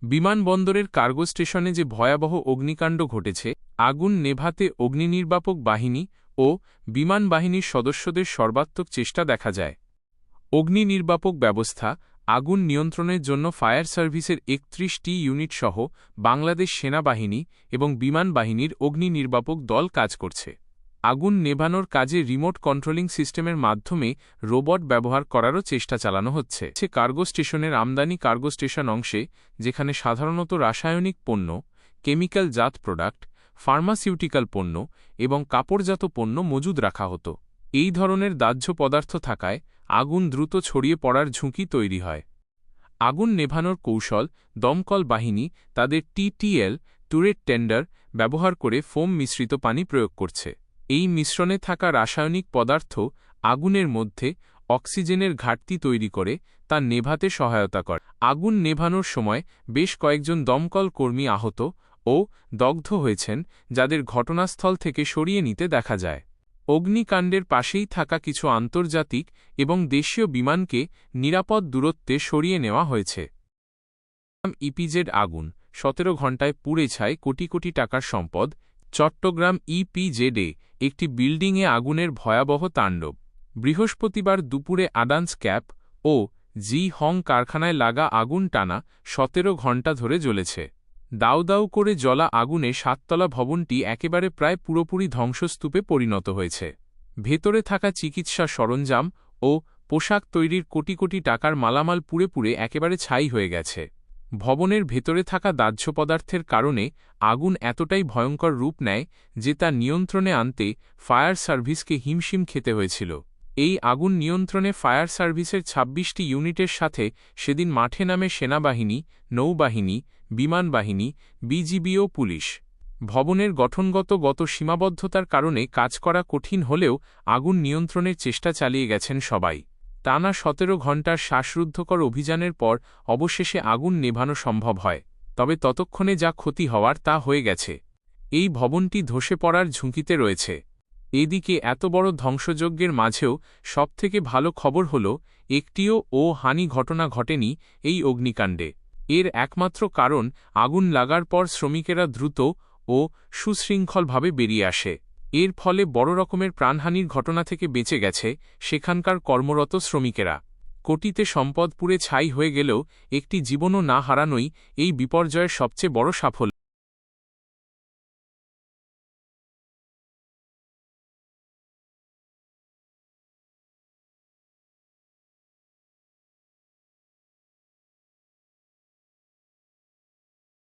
বিমানবন্দরের কার্গো স্টেশনে যে ভয়াবহ অগ্নিকাণ্ড ঘটেছে, আগুন নেভাতে অগ্নিনির্বাপক বাহিনী ও বিমান বাহিনীর সদস্যদের সর্বাত্মক চেষ্টা দেখা যায়। অগ্নিনির্বাপক ব্যবস্থা, আগুন নিয়ন্ত্রণের জন্য ফায়ার সার্ভিসের ৩১টি ইউনিট সহ বাংলাদেশ সেনাবাহিনী এবং বিমান বাহিনীর অগ্নিনির্বাপক দল কাজ করছে। আগুন নেভানোর কাজে রিমোট কন্ট্রোলিং সিস্টেমের মাধ্যমে রোবট ব্যবহার করারও চেষ্টা চালানো হচ্ছে। কার্গো স্টেশনের আমদানি কার্গো স্টেশন অংশে, যেখানে সাধারণত রাসায়নিক পণ্য, কেমিক্যালজাত প্রোডাক্ট, ফার্মাসিউটিক্যাল পণ্য এবং কাপড়জাত পণ্য মজুদ রাখা হতো। এই ধরনের দাহ্য পদার্থ থাকায় আগুন দ্রুত ছড়িয়ে পড়ার ঝুঁকি তৈরি হয়। আগুন নেভানোর কৌশল, দমকল বাহিনী তাদের টিটিএল টুরেট টেন্ডার ব্যবহার করে ফোম মিশ্রিত পানি প্রয়োগ করছে। এই মিশ্রণে থাকা রাসায়নিক পদার্থ আগুনের মধ্যে অক্সিজেনের ঘাটতি তৈরি করে তা নেভাতে সহায়তা করে। আগুন নেভানোর সময় বেশ কয়েকজন দমকল কর্মী আহত ও দগ্ধ হয়েছেন, যাদের ঘটনাস্থল থেকে সরিয়ে নিতে দেখা যায়। অগ্নিকাণ্ডের পাশেই থাকা কিছু আন্তর্জাতিক এবং দেশীয় বিমানকে নিরাপদ দূরত্বে সরিয়ে নেওয়া হয়েছে। ইপিজেড আগুন, ১৭ ঘণ্টায় পুড়ে ছাই কোটি কোটি টাকার সম্পদ। চট্টগ্রাম ইপিজেডে একটি বিল্ডিংয়ে আগুনের ভয়াবহ তাণ্ডব। বৃহস্পতিবার দুপুরে আডান্স ক্যাপ ও জি হং কারখানায় লাগা আগুন টানা ১৭ ঘণ্টা ধরে জ্বলেছে। দাউ দাউ করে জ্বলা আগুনে ৭তলা ভবনটি একেবারে প্রায় পুরোপুরি ধ্বংসস্তূপে পরিণত হয়েছে। ভেতরে থাকা চিকিৎসা সরঞ্জাম ও পোশাক তৈরির কোটি কোটি টাকার মালামাল পুড়ে পুড়ে একেবারে ছাই হয়ে গেছে। ভবনের ভেতরে থাকা দাহ্য পদার্থের কারণে আগুন এতটাই ভয়ঙ্কর রূপ নেয় যে তা নিয়ন্ত্রণে আনতে ফায়ার সার্ভিসকে হিমশিম খেতে হয়েছিল। এই আগুন নিয়ন্ত্রণে ফায়ার সার্ভিসের ২৬টি ইউনিটের সাথে সেদিন মাঠে নামে সেনাবাহিনী, নৌবাহিনী, বিমান বাহিনী, বিজিবি ও পুলিশ। ভবনের গঠনগত সীমাবদ্ধতার কারণে কাজ করা কঠিন হলেও আগুন নিয়ন্ত্রণের চেষ্টা চালিয়ে গেছেন সবাই। টানা ১৭ ঘণ্টার শ্বাসরুদ্ধকর অভিযানের পর অবশেষে আগুন নেভানো সম্ভব হয়। তবে ততক্ষণে যা ক্ষতি হওয়ার তা হয়ে গেছে। এই ভবনটি ধসে পড়ার ঝুঁকিতে রয়েছে। এদিকে এত বড় ধ্বংসযজ্ঞের মাঝেও সবথেকে ভালো খবর হল, একটিও হানি ঘটনা ঘটেনি এই অগ্নিকাণ্ডে। এর একমাত্র কারণ আগুন লাগার পর শ্রমিকেরা দ্রুত ও সুশৃঙ্খলভাবে বেরিয়ে আসে। এর ফলে বড় রকমের প্রাণহানির ঘটনা থেকে বেঁচে গেছে সেখানকার কর্মরত শ্রমিকেরা। কোটিতে সম্পদ পুড়ে ছাই হয়ে গেলেও একটি জীবনও না হারানোই এই বিপর্যয়ের সবচেয়ে বড় সাফল্য।